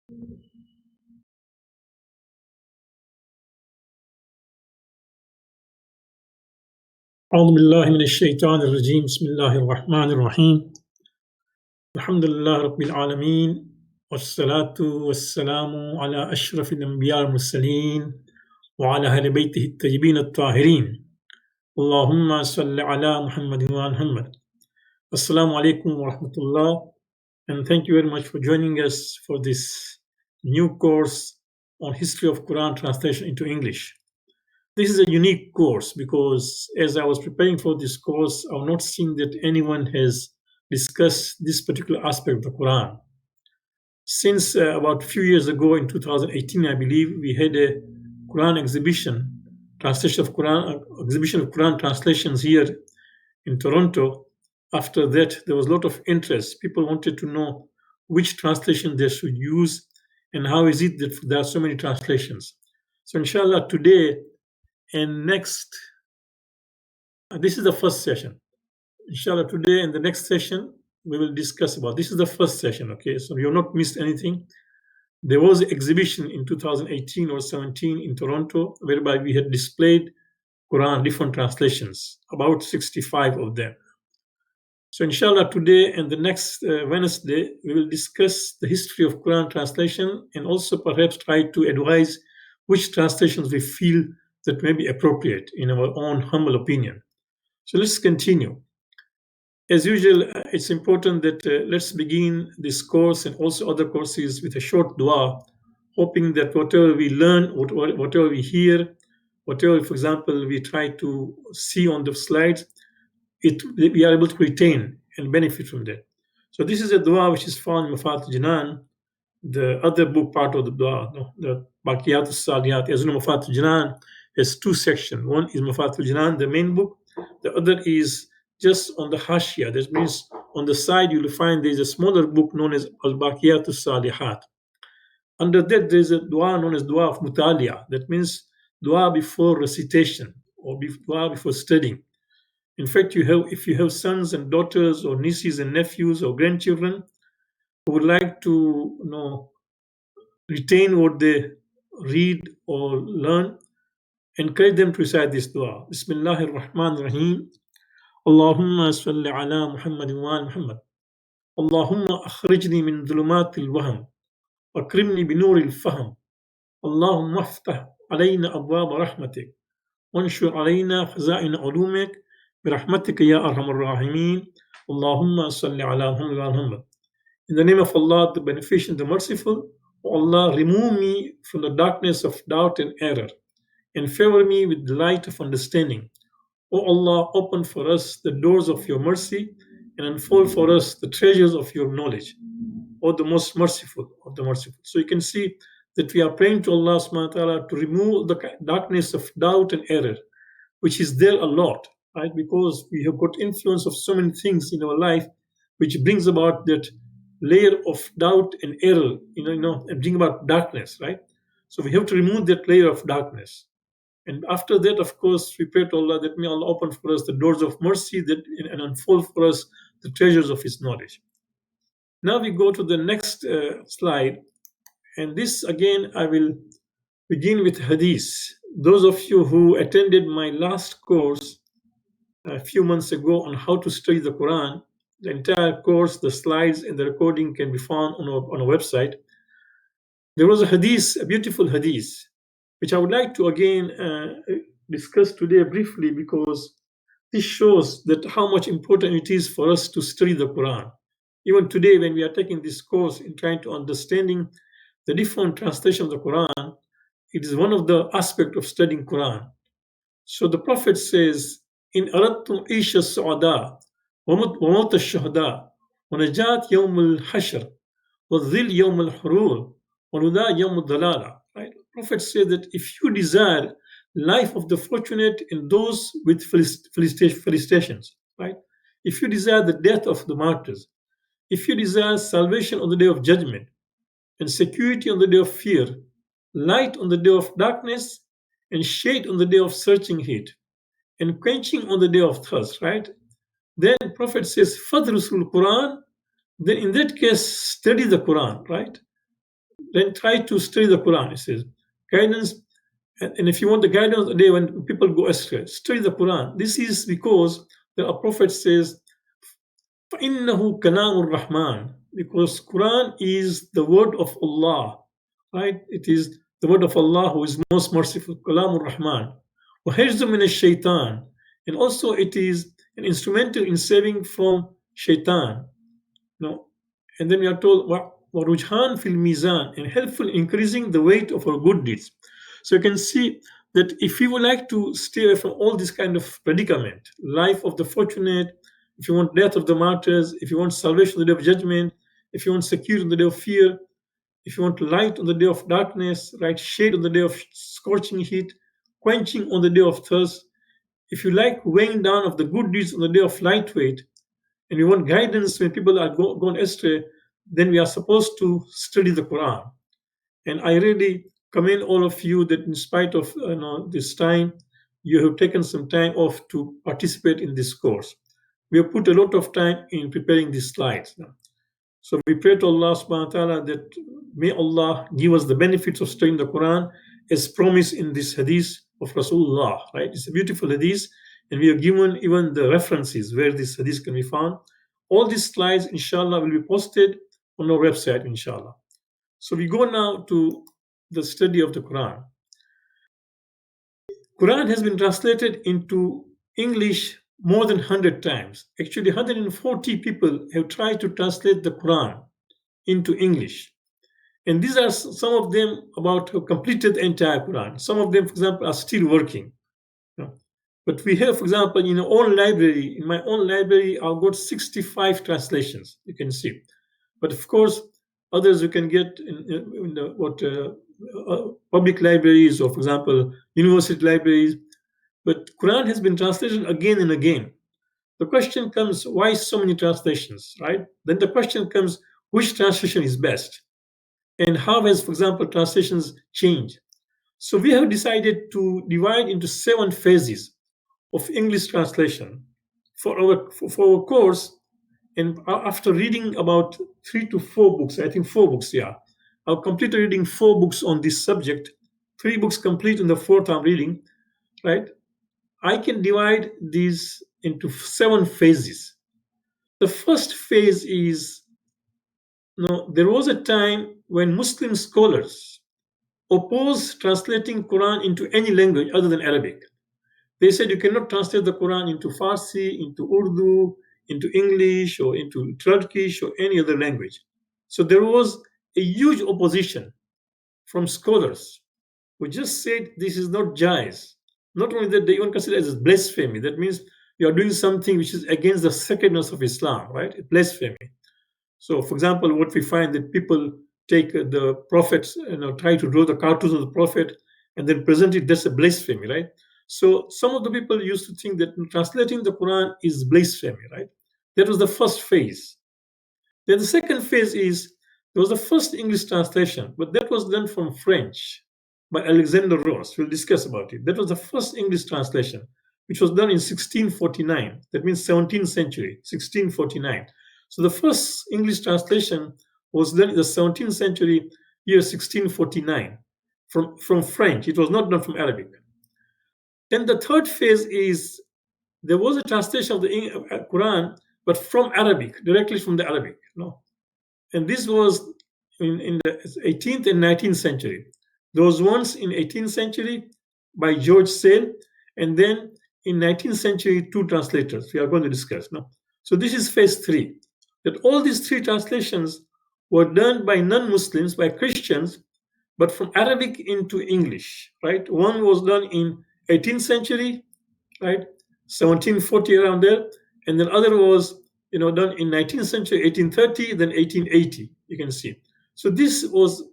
أعوذ بالله من الشيطان الرجيم بسم الله الرحمن الرحيم الحمد لله رب العالمين والصلاة والسلام على أشرف الأنبياء والمرسلين وعلى أهل بيته الطيبين الطاهرين اللهم صل على محمد وعلى محمد. Assalamu alaikum wa rahmatullah, and thank you very much for joining us for this new course on history of Quran translation into English. This is a unique course because as I was preparing for this course, I've not seen that anyone has discussed this particular aspect of the Quran. Since about a few years ago in 2018, I believe, we had a Quran exhibition, exhibition of Quran translations here in Toronto. After that, there was a lot of interest. People wanted to know which translation they should use and how is it that there are so many translations. So inshallah, today and next, this is the first session. Inshallah, today and the next session, we will discuss about. This is the first session, okay? So you have not missed anything. There was an exhibition in 2018 or 17 in Toronto, whereby we had displayed Quran, different translations, about 65 of them. So inshallah, today and the next Wednesday, we will discuss the history of Quran translation and also perhaps try to advise which translations we feel that may be appropriate in our own humble opinion. So let's continue. As usual, it's important that let's begin this course and also other courses with a short dua, hoping that whatever we learn, whatever we hear, whatever, for example, we try to see on the slides, we are able to retain and benefit from that. So this is a dua which is found in Mafat Janan, the other book part of the dua, the Baqiyat al-Saliyat. As you know, Mafat Janan has two sections. One is Mafat Janan, the main book. The other is just on the Hashia. That means on the side you will find there is a smaller book known as Al-Baqiyat al-Salihat. Under that there is a dua known as Dua of Mutaliya. That means dua before recitation or dua before studying. In fact, if you have sons and daughters or nieces and nephews or grandchildren who would like to retain what they read or learn, encourage them to recite this dua. Bismillahir Rahmanir Rahim. Allahumma salli ala Muhammad wa ala Muhammad. Allahumma akhrijni min dhulumat al-wahm wa akrimni bi nur al-fahm. Allahumma aftah alayna abwab rahmatik wa anshur alayna khazain ulumik برحمتك يا أرحم الراحمين اللهم صل على محمد وعلى محمد. In the name of Allah, the Beneficent, the Merciful, O Allah, remove me from the darkness of doubt and error, and favor me with the light of understanding. O Allah, open for us the doors of your mercy, and unfold for us the treasures of your knowledge, O the most merciful of the merciful. So you can see that we are praying to Allah subhanahu wa ta'ala to remove the darkness of doubt and error, which is there a lot. Right? Because we have got influence of so many things in our life, which brings about that layer of doubt and error, and bring about darkness, right? So we have to remove that layer of darkness. And after that, of course, we pray to Allah that may Allah open for us the doors of mercy and unfold for us the treasures of His knowledge. Now we go to the next slide. And this, again, I will begin with hadith. Those of you who attended my last course a few months ago on how to study the Quran, the entire course, the slides, and the recording can be found on our website. There was a hadith, a beautiful hadith, which I would like to again discuss today briefly, because this shows that how much important it is for us to study the Quran. Even today, when we are taking this course in trying to understanding the different translations of the Quran, it is one of the aspects of studying Quran. So the Prophet says, إن أردتم عيش السعداء وموت الشهداء ونجاة يوم الحشر والذل يوم الحرور ونوداء يوم الضلالة. Right? The Prophet said that if you desire life of the fortunate and those with felicitations, right? If you desire the death of the martyrs, if you desire salvation on the day of judgment and security on the day of fear, light on the day of darkness and shade on the day of searching heat, and quenching on the day of thirst, right? Then Prophet says, Fadrusul Quran, then in that case, study the Quran, right? then try to study the Quran. It says guidance, and if you want the guidance of the day when people go astray, study the Quran. This is because the Prophet says, فَإِنَّهُ كَلَامُ الرَّحْمَنِ, because Quran is the word of Allah, right? It is the word of Allah who is most merciful, كَلَامُ الرَّحْمَنِ. وَحِجْزُ مِنَ الشَّيْطَانِ, and also it is an instrumental in saving from shaitan. No. And then we are told وَرُجْحَانْ فِي الْمِيزَانِ, and helpful in increasing the weight of our good deeds. So you can see that if you would like to stay away from all this kind of predicament, life of the fortunate, if you want death of the martyrs, if you want salvation on the day of judgment, if you want security on the day of fear, if you want light on the day of darkness, right, shade on the day of scorching heat, quenching on the day of thirst, if you like weighing down of the good deeds on the day of lightweight, and we want guidance when people are gone astray, then we are supposed to study the Quran. And I really commend all of you that, in spite of this time, you have taken some time off to participate in this course. We have put a lot of time in preparing these slides. So we pray to Allah subhanahu wa ta'ala that may Allah give us the benefits of studying the Quran as promised in this hadith of Rasulullah, right? It's a beautiful hadith, and we have given even the references where this hadith can be found. All these slides, inshallah, will be posted on our website, inshallah. So we go now to the study of the Quran. Quran has been translated into English more than 100 times. Actually, 140 people have tried to translate the Quran into English. And these are some of them about who completed the entire Quran. Some of them, for example, are still working. But we have, for example, in our own library, in my own library, I've got 65 translations, you can see. But of course, others you can get in the public libraries, or for example, university libraries. But Quran has been translated again and again. The question comes, why so many translations, right? Then the question comes, which translation is best? And how has, for example, translations changed? So we have decided to divide into 7 phases of English translation for our course. And after reading about 3 to 4 books, I think 4 books, yeah, I've completed reading 4 books on this subject, 3 books complete in the 4th I'm reading, right? I can divide these into 7 phases. The first phase is, there was a time when Muslim scholars opposed translating Quran into any language other than Arabic. They said you cannot translate the Quran into Farsi, into Urdu, into English, or into Turkish, or any other language. So there was a huge opposition from scholars who just said this is not jais. Not only that, they even consider it as blasphemy. That means you are doing something which is against the sacredness of Islam, right? Blasphemy. So, for example, what we find that people take the prophets, try to draw the cartoons of the prophet and then present it, that's a blasphemy, right? So some of the people used to think that translating the Quran is blasphemy, right? That was the first phase. Then the second phase is, there was the first English translation, but that was done from French by Alexander Ross. We'll discuss about it. That was the first English translation, which was done in 1649. That means 17th century, 1649. So the first English translation was done in the 17th century, year 1649, from French. It was not done from Arabic. Then the third phase is, there was a translation of the Quran, but from Arabic, directly from the Arabic. And this was in the 18th and 19th century. There was once in 18th century by George Sale, and then in 19th century, 2 translators. We are going to discuss. So this is phase 3. That all these 3 translations were done by non-Muslims, by Christians, but from Arabic into English, right? One was done in 18th century, right? 1740, around there. And then other was, done in 19th century, 1830, then 1880, you can see. So this was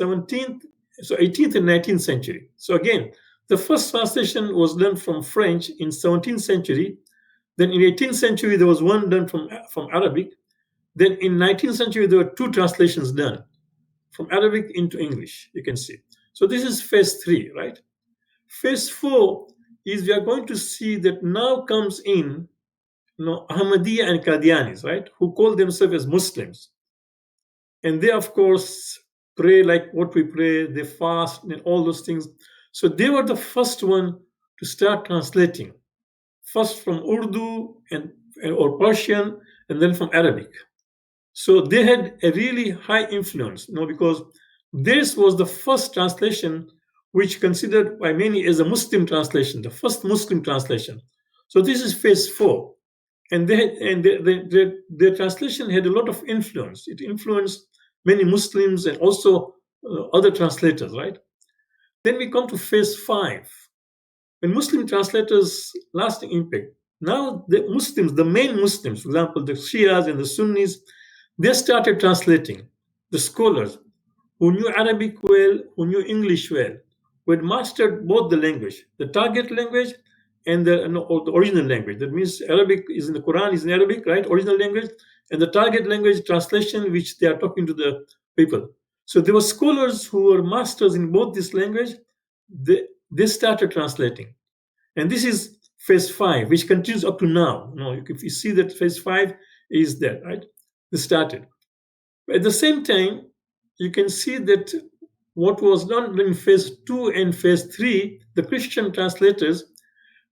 18th and 19th century. So again, the first translation was done from French in 17th century. Then in 18th century, there was one done from Arabic. Then in 19th century, there were 2 translations done from Arabic into English, you can see. So this is phase 3, right? Phase 4 is, we are going to see that now comes in, Ahmadiyya and Qadianis, right, who call themselves as Muslims. And they, of course, pray like what we pray, they fast, and all those things. So they were the first one to start translating, first from Urdu and or Persian, and then from Arabic. So they had a really high influence, because this was the first translation which considered by many as a Muslim translation, the first Muslim translation. So this is phase 4, and their translation had a lot of influence. It influenced many Muslims and also other translators, right? Then we come to phase 5, when Muslim translators lasting impact. Now the Muslims, the main Muslims, for example, the Shias and the Sunnis, they started translating. The scholars who knew Arabic well, who knew English well, who had mastered both the language, the target language and or the original language. That means Arabic is in the Quran, is in Arabic, right? Original language, and the target language translation, which they are talking to the people. So there were scholars who were masters in both this language. They started translating. And this is phase 5, which continues up to now. If you see that phase 5 is there, right? This started. At the same time, you can see that what was done in phase 2 and phase 3, the Christian translators,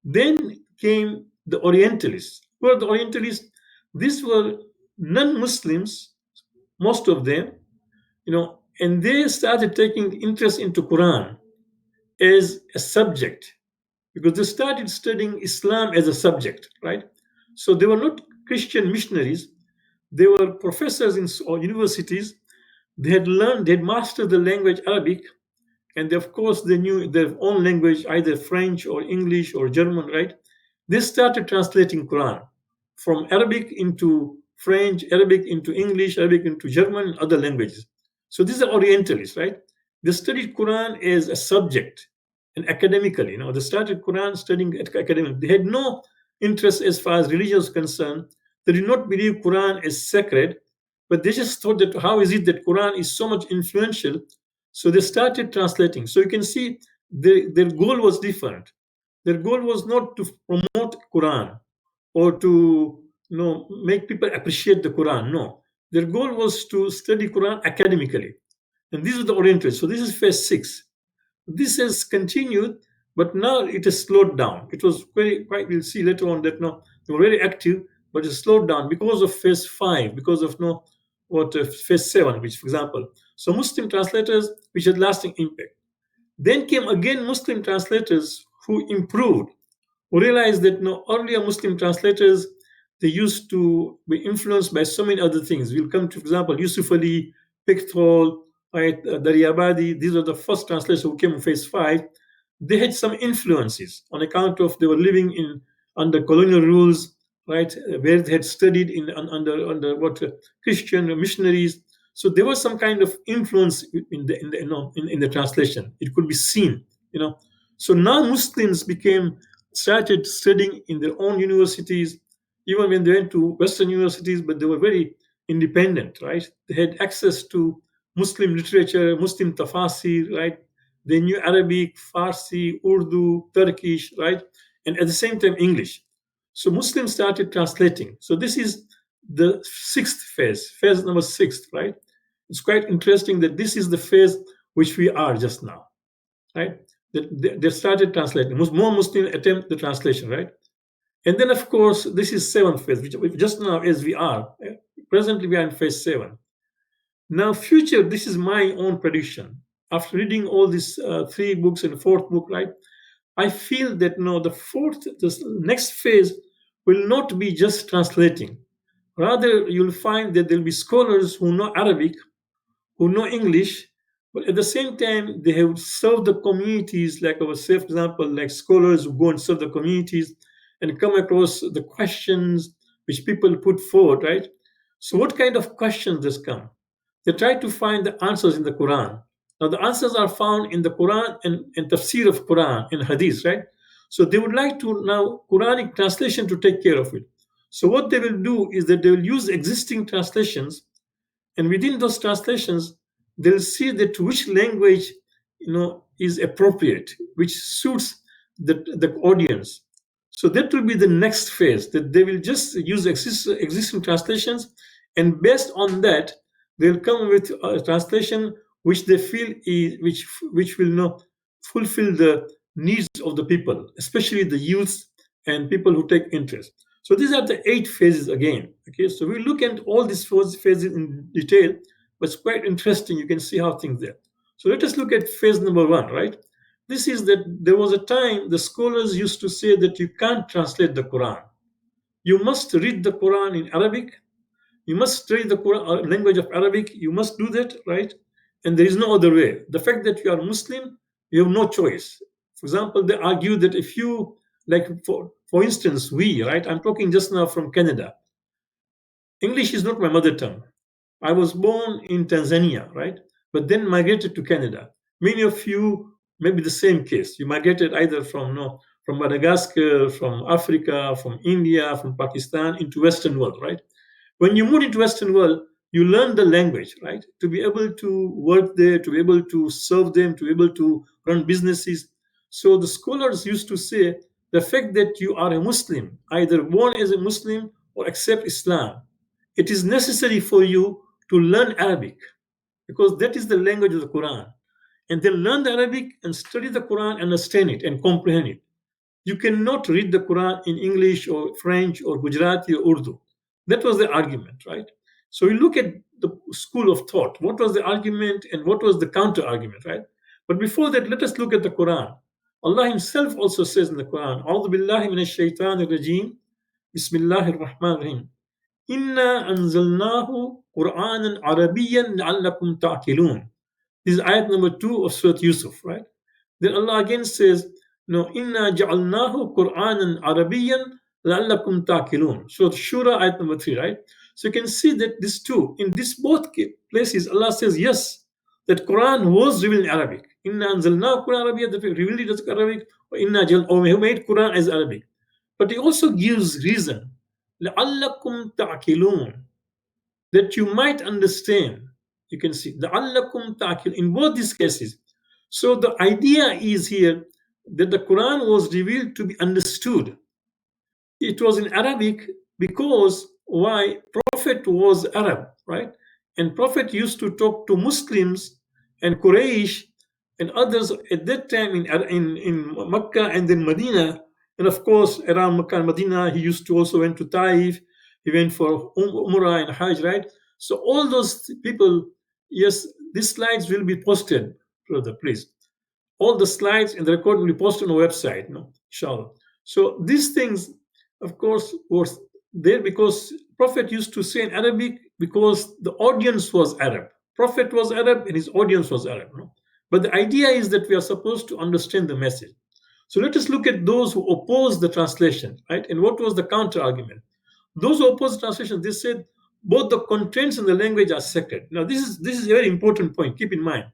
then came the Orientalists. Who are the Orientalists? These were non-Muslims, most of them, and they started taking interest into Quran as a subject, because they started studying Islam as a subject, right? So they were not Christian missionaries. They were professors in universities. They had mastered the language Arabic, and of course they knew their own language, either French or English or German, right? They started translating Quran from Arabic into French, Arabic into English, Arabic into German, and other languages. So these are Orientalists, right? They studied Quran as a subject and academically. They started Quran studying academic. They had no interest as far as religion is concerned. They did not believe Quran is sacred, but they just thought that how is it that Quran is so much influential? So they started translating. So you can see their goal was different. Their goal was not to promote Quran or to make people appreciate the Quran. No, their goal was to study Quran academically. And these are the Orientalists. So this is phase 6. This has continued, but now it has slowed down. It was quite. We'll see later on that they were very active, but it slowed down because of phase 5, because of phase 7, which, for example, so Muslim translators which had lasting impact. Then came again Muslim translators who improved, who realized that earlier Muslim translators, they used to be influenced by so many other things. We'll come to, for example, Yusuf Ali, Pickthall, right, Daryabadi. These are the first translators who came in phase 5. They had some influences on account of they were living under colonial rules, right, where they had studied under Christian missionaries. So there was some kind of influence in the translation. It could be seen. So now Muslims started studying in their own universities, even when they went to Western universities, but they were very independent, right? They had access to Muslim literature, Muslim tafsir, right? They knew Arabic, Farsi, Urdu, Turkish, right? And at the same time, English. So Muslims started translating. So this is the 6th phase number 6, right? It's quite interesting that this is the phase which we are just now, right? They started translating. More Muslims attempt the translation, right? And then, of course, this is 7th phase, which just now as we are. Presently, we are in phase 7. Now, future, this is my own prediction. After reading all these 3 books and the 4th book, right, I feel that this next phase will not be just translating. Rather, you'll find that there'll be scholars who know Arabic, who know English, but at the same time, they have served the communities, like I was saying, for example, like scholars who go and serve the communities and come across the questions which people put forward, right? So what kind of questions does come? They try to find the answers in the Quran. Now, the answers are found in the Quran and tafsir of Quran and hadith, right? So they would like to now Quranic translation to take care of it. So what they will do is that they will use existing translations, and within those translations, they'll see that which language is appropriate, which suits the audience. So that will be the next phase, that they will just use existing translations, and based on that, they'll come with a translation which they feel is which will not fulfill the needs of the people, especially the youth and people who take interest. So these are the 8 phases again. Okay, so we look at all these 4 phases in detail, but it's quite interesting. You can see how things there. So let us look at phase number 1, right? This is that there was a time the scholars used to say that you can't translate the Quran. You must read the Quran in Arabic. You must study the Quran, language of Arabic. You must do that, right? And there is no other way. The fact that you are Muslim, you have no choice. For example, they argue that if you, like, for instance, we, right? I'm talking just now from Canada. English is not my mother tongue. I was born in Tanzania, right? But then migrated to Canada. Many of you may be the same case. You migrated either from no, from Madagascar, from Africa, from India, from Pakistan into Western world, right? When you move into Western world, you learn the language, right? To be able to work there, to be able to serve them, to be able to run businesses. So the scholars used to say the fact that you are a Muslim, either born as a Muslim or accept Islam, it is necessary for you to learn Arabic because that is the language of the Quran. And then learn the Arabic and study the Quran, understand it, and comprehend it. You cannot read the Quran in English or French or Gujarati or Urdu. That was the argument, right? So we look at the school of thought. What was the argument and what was the counter argument, right? But before that, let us look at the Quran. Allah Himself also says in the Quran, "A'udhu billahi minash shaitanir rajim, Bismillahir Rahmanir Rahim. Inna anzalnahu Qur'anan Arabiyyan la'allakum ta'qilun." This is ayat number 2 of Surah Yusuf, right? Then Allah again says, no, inna ja'alnahu Qur'anan Arabiyyan la'allakum ta'qilun. So Shura ayat number 3, right? So you can see that this too, in this both places, Allah says, yes, that Quran was revealed in Arabic. Inna anzalnahu Quran Arabiyyan, that we revealed it as Arabic, or we made Quran as Arabic. But He also gives reason, لَعَلَّكُمْ تَعْقِلُونَ, that you might understand. You can see the allakum ta'kil in both these cases. So the idea is here that the Quran was revealed to be understood. It was in Arabic because why? Prophet was Arab, right? And Prophet used to talk to Muslims and Quraysh and others at that time in Mecca and then Medina. And of course, around Mecca and Medina, he used to also went to Taif. He went for Umrah and Hajj, right? So all those people, yes, these slides will be posted, brother, please. All the slides and the record will be posted on the website, no, inshallah. So these things, of course, was there because Prophet used to say in Arabic because the audience was Arab. Prophet was Arab and his audience was Arab. No? But the idea is that we are supposed to understand the message. So let us look at those who oppose the translation, right? And what was the counter argument? Those who oppose the translation, they said both the contents and the language are sacred. Now, this is a very important point. Keep in mind,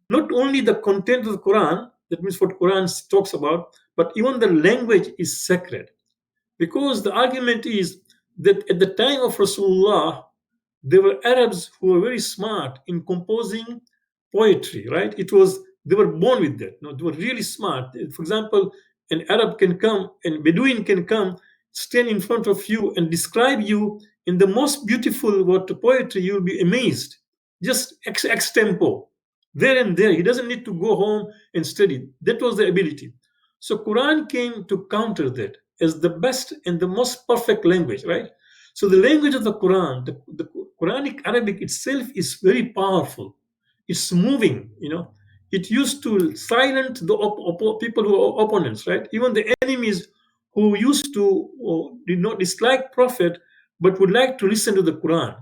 not only the content of the Quran, that means what Quran talks about, but even the language is sacred. Because the argument is that at the time of Rasulullah, there were Arabs who were very smart in composing poetry, right? It was they were born with that. No, they were really smart. For example, an Arab can come, and Bedouin can come, stand in front of you and describe you in the most beautiful word poetry. You'll be amazed. Just ex tempo, there and there. He doesn't need to go home and study. That was the ability. So Quran came to counter that as the best and the most perfect language, right? So the language of the Quran, the Quranic Arabic itself is very powerful. It's moving, It used to silence the people who are opponents, right? Even the enemies who used to did not dislike Prophet but would like to listen to the Quran.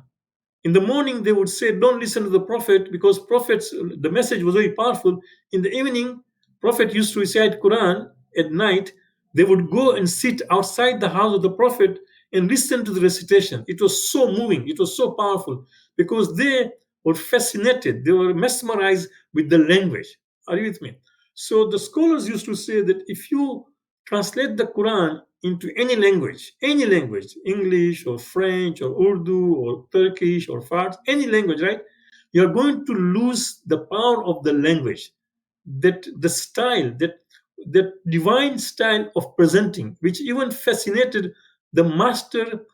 In the morning, they would say, don't listen to the Prophet because the message was very powerful. In the evening, Prophet used to recite Quran at night. They would go and sit outside the house of the Prophet and listen to the recitation. It was so moving. It was so powerful because they were fascinated. They were mesmerized with the language. Are you with me? So the scholars used to say that if you translate the Quran into any language, English or French or Urdu or Turkish or Farsi, any language, right? You're going to lose the power of the language, that the style, that divine style of presenting, which even fascinated the master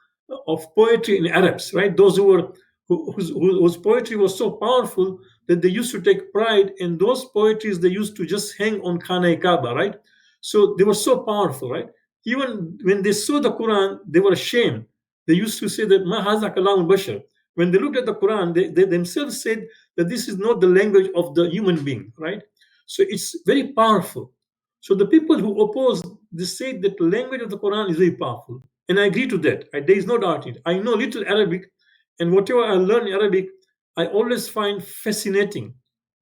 of poetry in Arabs, right? Those who were whose poetry was so powerful that they used to take pride in those poetries they used to just hang on Khana Kaaba, right? So they were so powerful, right? Even when they saw the Quran, they were ashamed. They used to say that Ma haza kalam bashar. When they looked at the Quran, they themselves said that this is not the language of the human being, right? So it's very powerful. So the people who oppose, they say that the language of the Quran is very powerful. And I agree to that. There is no doubt in it. I know little Arabic, and whatever I learn Arabic, I always find fascinating.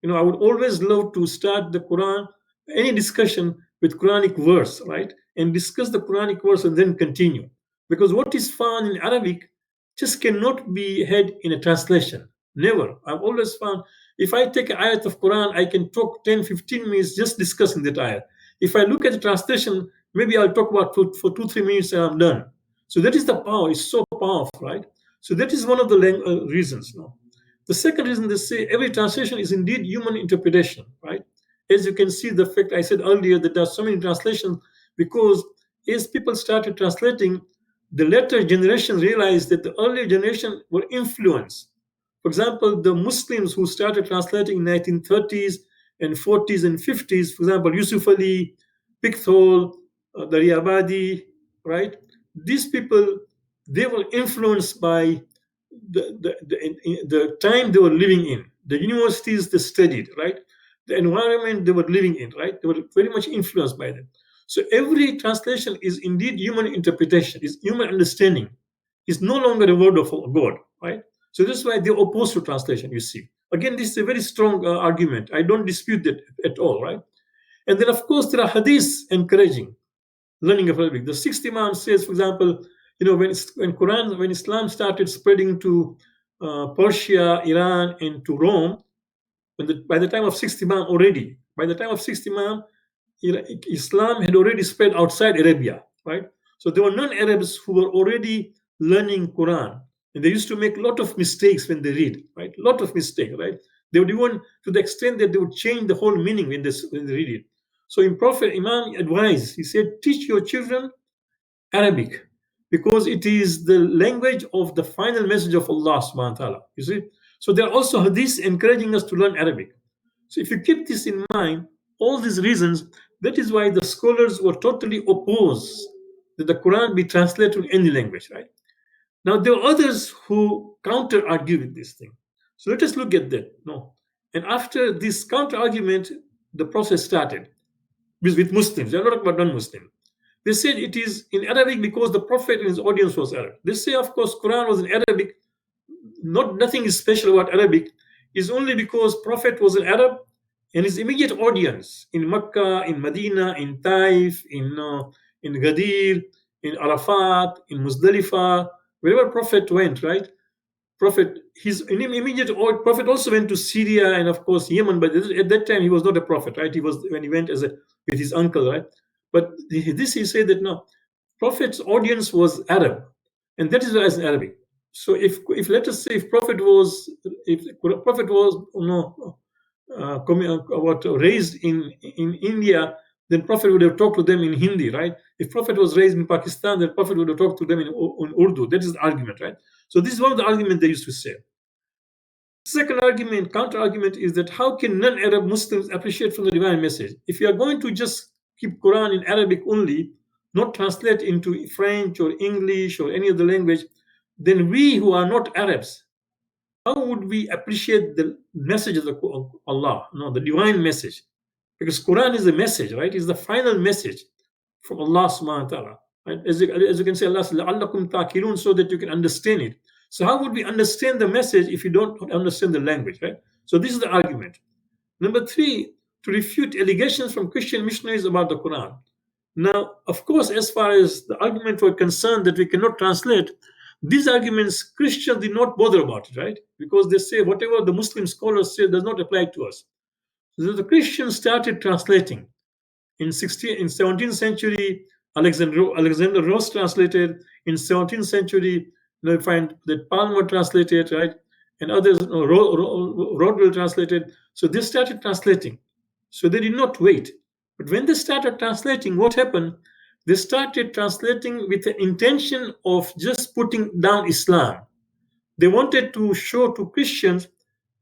I would always love to start the Quran, any discussion with Quranic verse, right? And discuss the Quranic verse and then continue. Because what is found in Arabic just cannot be had in a translation. Never. I've always found if I take an ayat of Quran, I can talk 10, 15 minutes just discussing that ayat. If I look at the translation, maybe I'll talk about for 2, 3 minutes and I'm done. So that is the power. It's so powerful, right? So that is one of the reasons. No? The second reason they say every translation is indeed human interpretation, right? As you can see, the fact I said earlier that there are so many translations because as people started translating, the later generation realized that the earlier generation were influenced. For example, the Muslims who started translating in 1930s and 40s and 50s, for example, Yusuf Ali, Pickthall, Daryabadi, right? These people, they were influenced by the time they were living in, the universities they studied, right? The environment they were living in, right? They were very much influenced by them. So every translation is indeed human interpretation, is human understanding. It's no longer a word of God, right? So that's why they're opposed to translation, you see. Again, this is a very strong argument. I don't dispute that at all, right? And then, of course, there are hadiths encouraging learning of Arabic. The sixth Imam says, for example, when Islam started spreading to Persia, Iran, and to Rome, by the time of sixth Imam already, by the time of sixth Imam, Islam had already spread outside Arabia, right? So there were non-Arabs who were already learning Quran, and they used to make a lot of mistakes when they read, right? A lot of mistakes, right? They would even, to the extent that they would change the whole meaning when they read it. So in Prophet Imam advised, he said, teach your children Arabic because it is the language of the final message of Allah subhanahu wa ta'ala. You see? So there are also hadiths encouraging us to learn Arabic. So if you keep this in mind, all these reasons, that is why the scholars were totally opposed that the Quran be translated in any language, right? Now there are others who counter argue with this thing. So let us look at that. No. And after this counter argument, the process started with Muslims. They're not about non-Muslim. They said it is in Arabic because the Prophet and his audience was Arab. They say, of course, Quran was in Arabic. Nothing is special about Arabic. It's only because Prophet was an Arab and his immediate audience in Mecca, in Medina, in Taif, in Ghadir, in Arafat, in Muzdalifah, wherever Prophet went, right? His immediate Prophet also went to Syria and of course Yemen, but at that time he was not a prophet, right? He was when he went with his uncle, right? But this he said that no, Prophet's audience was Arab, and that is why it's in Arabic. So if let us say if Prophet was raised in India, then Prophet would have talked to them in Hindi, right? If Prophet was raised in Pakistan, then Prophet would have talked to them in Urdu. That is the argument, right? So this is one of the arguments they used to say. Second argument, counter argument, is that how can non-Arab Muslims appreciate from the divine message? If you are going to just keep Quran in Arabic only, not translate into French or English or any other language, then we who are not Arabs, how would we appreciate the message of Allah, the divine message? Because Quran is the message, right? It's the final message from Allah subhanahu wa ta'ala. Right? As you can say, Allah says, لَعَلَّكُمْ تَعْقِلُونَ, so that you can understand it. So how would we understand the message if you don't understand the language, right? So this is the argument. Number three, to refute allegations from Christian missionaries about the Quran. Now, of course, as far as the argument were concerned that we cannot translate, these arguments Christians did not bother about it, right? Because they say whatever the Muslim scholars say does not apply to us. So the Christians started translating. In 17th century, Alexander Ross translated. In 17th century, you find that Palmer translated, right? And others, Rodwell translated. So they started translating. So they did not wait. But when they started translating, what happened? They started translating with the intention of just putting down Islam. They wanted to show to Christians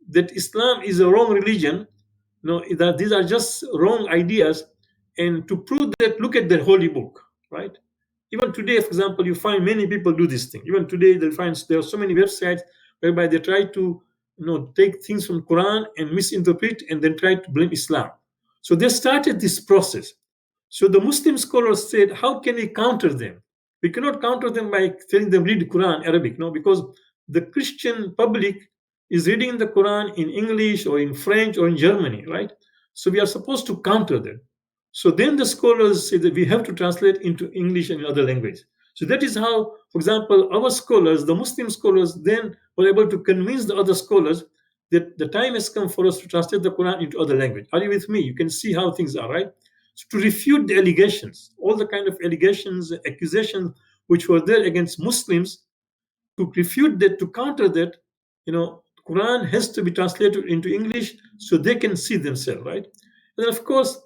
that Islam is a wrong religion, that these are just wrong ideas, and to prove that, look at the holy book, right? Even today, for example, you find many people do this thing. Even today, they'll find there are so many websites whereby they try to take things from Quran and misinterpret and then try to blame Islam. So they started this process. So the Muslim scholars said, how can we counter them? We cannot counter them by telling them read Quran Arabic, no, because the Christian public is reading the Quran in English or in French or in Germany, right? So we are supposed to counter them. So then the scholars say that we have to translate into English and other language. So that is how, for example, our scholars, the Muslim scholars, then were able to convince the other scholars that the time has come for us to translate the Quran into other language. Are you with me? You can see how things are, right? So to refute the allegations, all the kind of allegations, accusations which were there against Muslims, to refute that, to counter that, Quran has to be translated into English so they can see themselves, right? And then, of course,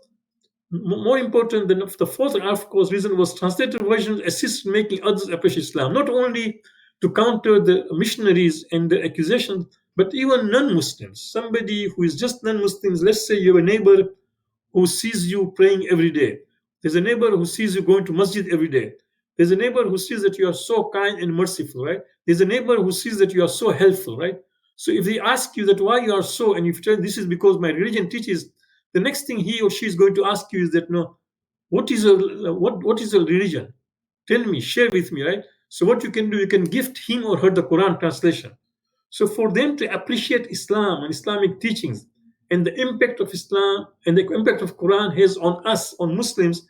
more important than the fourth, of course, reason was translated versions assist in making others appreciate Islam, not only to counter the missionaries and the accusations, but even non-Muslims. Somebody who is just non-Muslims, let's say you have a neighbor who sees you praying every day. There's a neighbor who sees you going to masjid every day. There's a neighbor who sees that you are so kind and merciful, right? There's a neighbor who sees that you are so helpful, right? So if they ask you that why you are so, and if you tell this is because my religion teaches, the next thing he or she is going to ask you is that, no, what is your religion? Tell me, share with me, right? So what you can do, you can gift him or her the Quran translation. So for them to appreciate Islam and Islamic teachings and the impact of Islam and the impact of Quran has on us, on Muslims,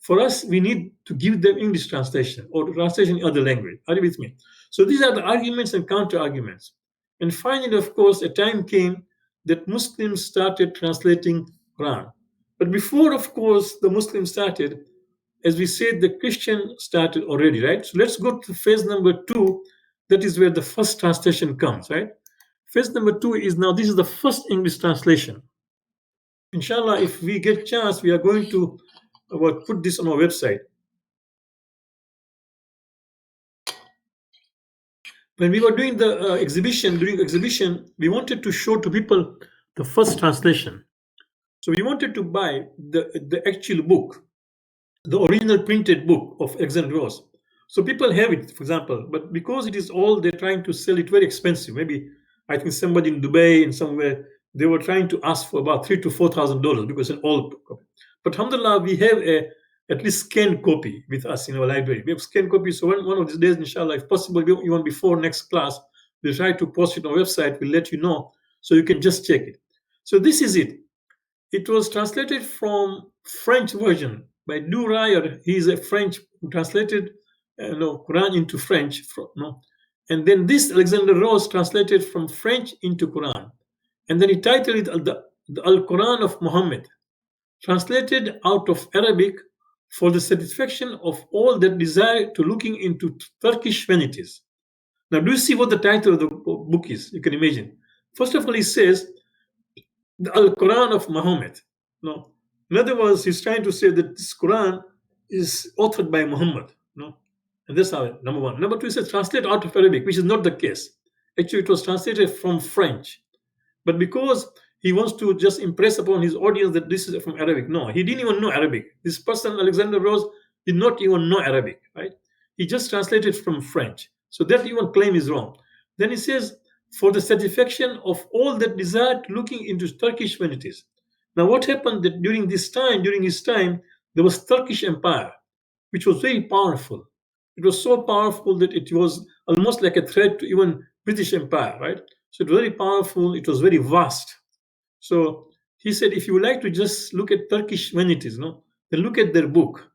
for us, we need to give them English translation or translation in other language. Are you with me? So these are the arguments and counter arguments. And finally, of course, a time came that Muslims started translating Quran. But before, of course, the Muslims started, as we said, the Christian started already, right? So let's go to phase number 2. That is where the first translation comes, right? Phase number 2 is now, this is the first English translation. Inshallah, if we get chance, we are going to put this on our website. When we were doing the exhibition, we wanted to show to people the first translation. So we wanted to buy the actual book, the original printed book of Alexander Ross. So people have it, for example, but because it is all, they're trying to sell it very expensive. Maybe I think somebody in Dubai and somewhere, they were trying to ask for about $3,000 to $4,000 because it's an old copy. But alhamdulillah, we have at least scanned copy with us in our library. We have scanned copies. So one of these days, inshallah, if possible, even before next class, we'll try to post it on our website. We'll let you know so you can just check it. So this is it. It was translated from French version by Du Ryer. He is a French who translated Quran into French. And then this Alexander Rose translated from French into Quran. And then he titled it the Al-Quran of Muhammad, translated out of Arabic for the satisfaction of all that desire to looking into Turkish vanities. Now, do you see what the title of the book is? You can imagine. First of all, he says, the Al-Quran of Muhammad. No. In other words, he's trying to say that this Quran is authored by Muhammad. No. And that's how, number one. Number two, he says translate out of Arabic, which is not the case. Actually, it was translated from French. But because he wants to just impress upon his audience that this is from Arabic. No, he didn't even know Arabic. This person, Alexander Rose, did not even know Arabic, right? He just translated from French. So that even claim is wrong. Then he says, for the satisfaction of all that desired looking into Turkish vanities. Now, what happened that during his time, there was Turkish Empire, which was very powerful. It was so powerful that it was almost like a threat to even British Empire, right? So it was very powerful. It was very vast. So he said, if you would like to just look at Turkish vanities, then look at their book.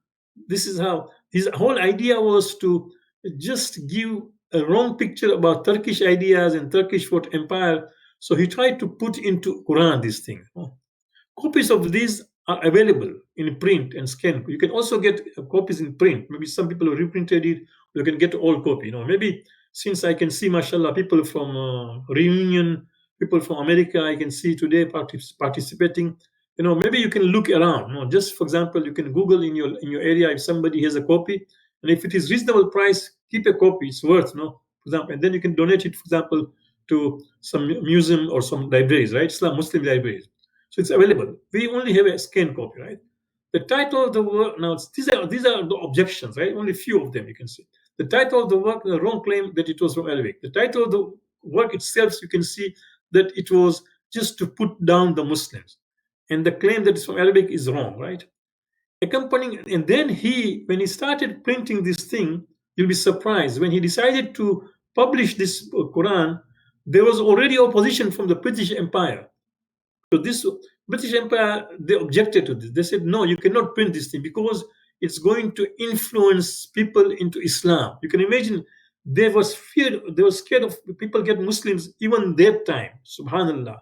This is how his whole idea was to just give a wrong picture about Turkish ideas and Turkish empire. So he tried to put into Quran these things. Copies of these are available in print and scan. You can also get copies in print. Maybe some people have reprinted it. You can get all copy. Maybe since I can see, mashallah, people from Reunion, people from America, I can see today participating. Maybe you can look around. Just for example, you can Google in your area if somebody has a copy, and if it is reasonable price, keep a copy. It's worth. For example, and then you can donate it, for example, to some museum or some libraries, right? Islam Muslim libraries. So it's available. We only have a scanned copy, right? The title of the work, now these are the objections, right? Only few of them you can see. The title of the work, the wrong claim that it was from Arabic. The title of the work itself, you can see that it was just to put down the Muslims. And the claim that it's from Arabic is wrong, right? Accompanying, and then when he started printing this thing, you'll be surprised. When he decided to publish this Quran, there was already opposition from the British Empire. So this British Empire, they objected to this. They said, no, you cannot print this thing because it's going to influence people into Islam. You can imagine they were scared of people get Muslims even that time. Subhanallah.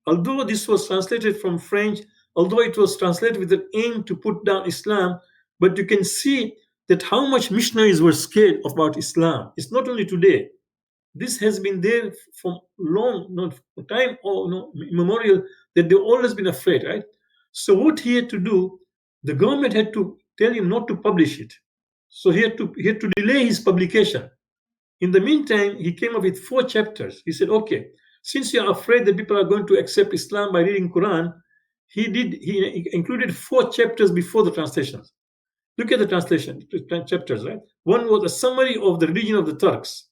Although this was translated from French, although it was translated with the aim to put down Islam, but you can see that how much missionaries were scared about Islam. It's not only today. This has been there from long, not time or immemorial, that they've always been afraid, right? So what he had to do, the government had to tell him not to publish it. So he had to delay his publication. In the meantime, he came up with 4 chapters. He said, okay, since you are afraid that people are going to accept Islam by reading Quran, he included 4 chapters before the translations. Look at the translation chapters, right? One was a summary of the religion of the Turks.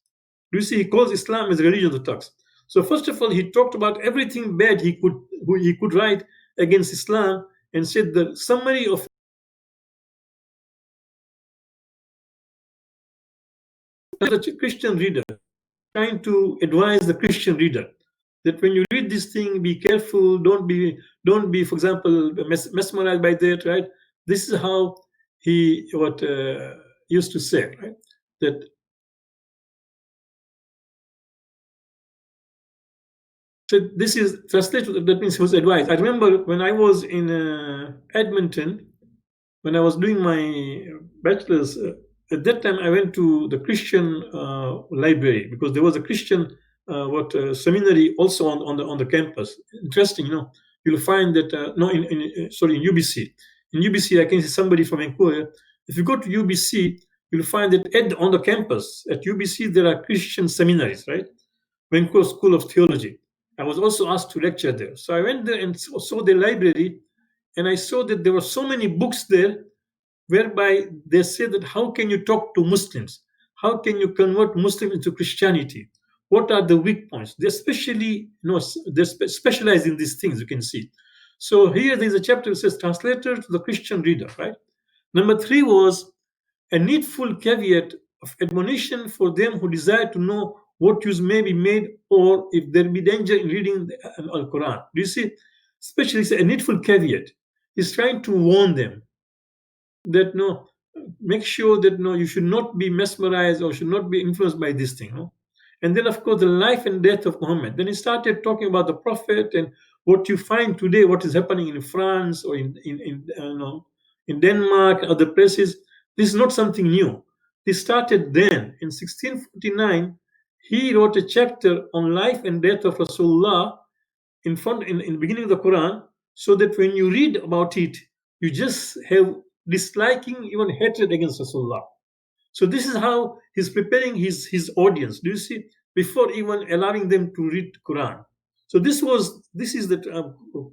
You see, he calls Islam as the religion of the Turks. So first of all, he talked about everything bad he could write against Islam, and said the summary of the Christian reader, trying to advise the Christian reader that when you read this thing, be careful. Don't be, for example, mesmerized by that, right? This is how he used to say, right? That so this is translated. That means he was advised. I remember when I was in Edmonton, when I was doing my bachelor's. At that time, I went to the Christian library because there was a Christian seminary also on the campus. Interesting, you'll find that no, in UBC. In UBC, I can see somebody from Vancouver. If you go to UBC, you'll find that on the campus at UBC there are Christian seminaries, right? Vancouver School of Theology. I was also asked to lecture there, so I went there and saw the library, and I saw that there were so many books there whereby they say that how can you talk to Muslims? How can you convert Muslims into Christianity? What are the weak points? They especially, they specialize in these things, you can see. So here there's a chapter that says translator to the Christian reader, right? Number 3 was a needful caveat of admonition for them who desire to know what use may be made or if there be danger in reading the Al-Quran. Do you see? Especially it's a needful caveat. He's trying to warn them that make sure that you should not be mesmerized or should not be influenced by this thing. And then of course the life and death of Muhammad. Then he started talking about the Prophet and what you find today, what is happening in France or in Denmark and other places. This is not something new. This started then in 1649. He wrote a chapter on life and death of Rasulullah in the beginning of the Quran, so that when you read about it, you just have disliking, even hatred against Rasulullah. So this is how he's preparing his audience. Do you see? Before even allowing them to read Quran. So this is the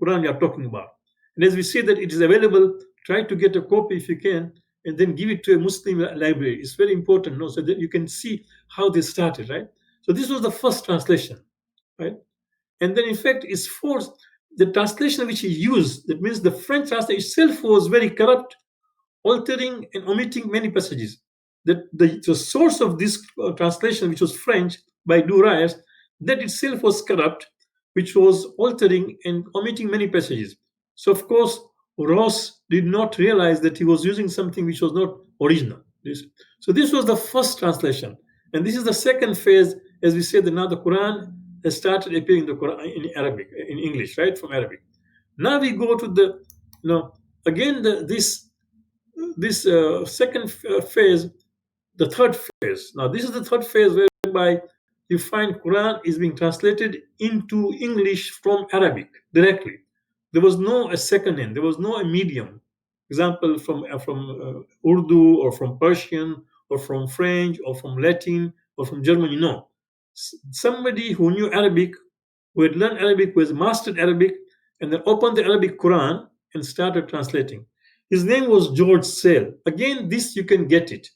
Quran we are talking about. And as we say that it is available, try to get a copy if you can, and then give it to a Muslim library. It's very important, so that you can see how they started, right? So this was the first translation, right? And then in fact it's forced. The translation which he used, that means the French translation itself was very corrupt, altering and omitting many passages. The source of this translation, which was French by Duriez, that itself was corrupt, which was altering and omitting many passages. So of course Ross did not realize that he was using something which was not original. So this was the first translation, and this is the second phase. As we said, now the Quran has started appearing in the Quran in Arabic, in English, right, from Arabic. Now we go to this second phase, the third phase. Now this is the third phase whereby you find Quran is being translated into English from Arabic directly. There was no a second end. There was no a medium. Example from Urdu or from Persian or from French or from Latin. or from Germany. No. Somebody who knew Arabic, who had learned Arabic, who has mastered Arabic, and then opened the Arabic Quran and started translating. His name was George Sale. Again, this you can get it.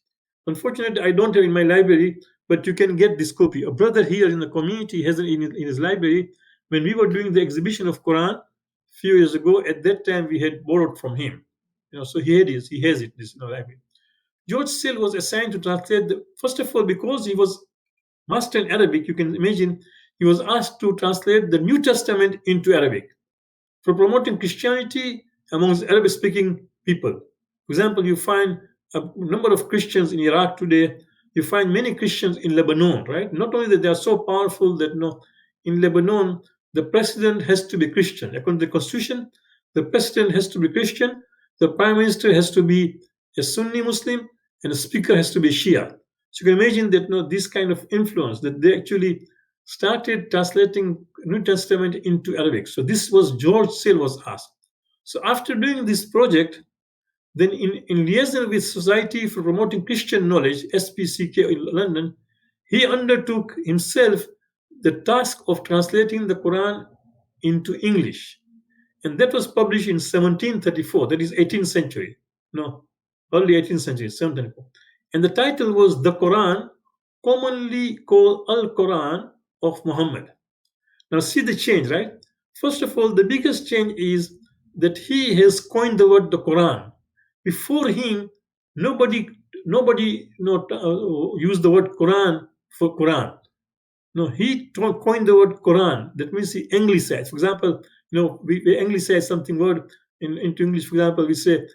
Unfortunately, I don't have it in my library, but you can get this copy. A brother here in the community has it in his library. When we were doing the exhibition of Quran a few years ago, at that time we had borrowed from him. So he has it this library. George Sale was assigned to translate. First of all, because he was master in Arabic, you can imagine he was asked to translate the New Testament into Arabic for promoting Christianity amongst Arabic speaking people. For example, you find a number of Christians in Iraq today. You find many Christians in Lebanon, right? Not only that they are so powerful that in Lebanon, the president has to be Christian. According to the constitution, the president has to be Christian, the prime minister has to be a Sunni Muslim, and the speaker has to be Shia. So you can imagine that this kind of influence, that they actually started translating New Testament into Arabic. So this was George Sale was asked. So after doing this project, then in liaison with Society for Promoting Christian Knowledge, SPCK in London, he undertook himself the task of translating the Quran into English. And that was published in 1734, that is 18th century. No, early 18th century, 1734. And the title was The Quran, commonly called Al-Quran of Muhammad. Now see the change, right? First of all, the biggest change is that he has coined the word the Quran. Before him, nobody used the word Quran for Quran. No, he coined the word Quran. That means he anglicized. For example, we anglicize something word into English. For example, we say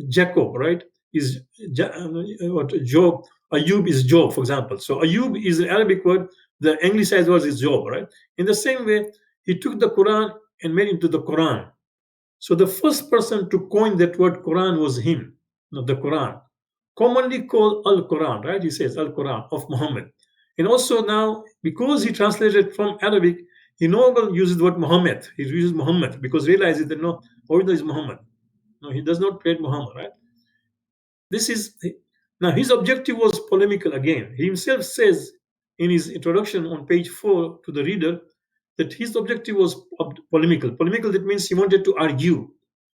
Jacob, right? Is Job? Ayub is Job, for example. So Ayub is an Arabic word. The anglicized word is Job, right? In the same way, he took the Quran and made it into the Quran. So the first person to coin that word Quran was him, the Quran, commonly called Al-Quran, right? He says Al-Quran of Muhammad. And also now, because he translated from Arabic, he no longer uses the word Muhammad. He uses Muhammad because he realizes that original is Muhammad. No, he does not create Muhammad, right? Now his objective was polemical again. He himself says in his introduction on page 4 to the reader that his objective was polemical. Polemical, that means he wanted to argue.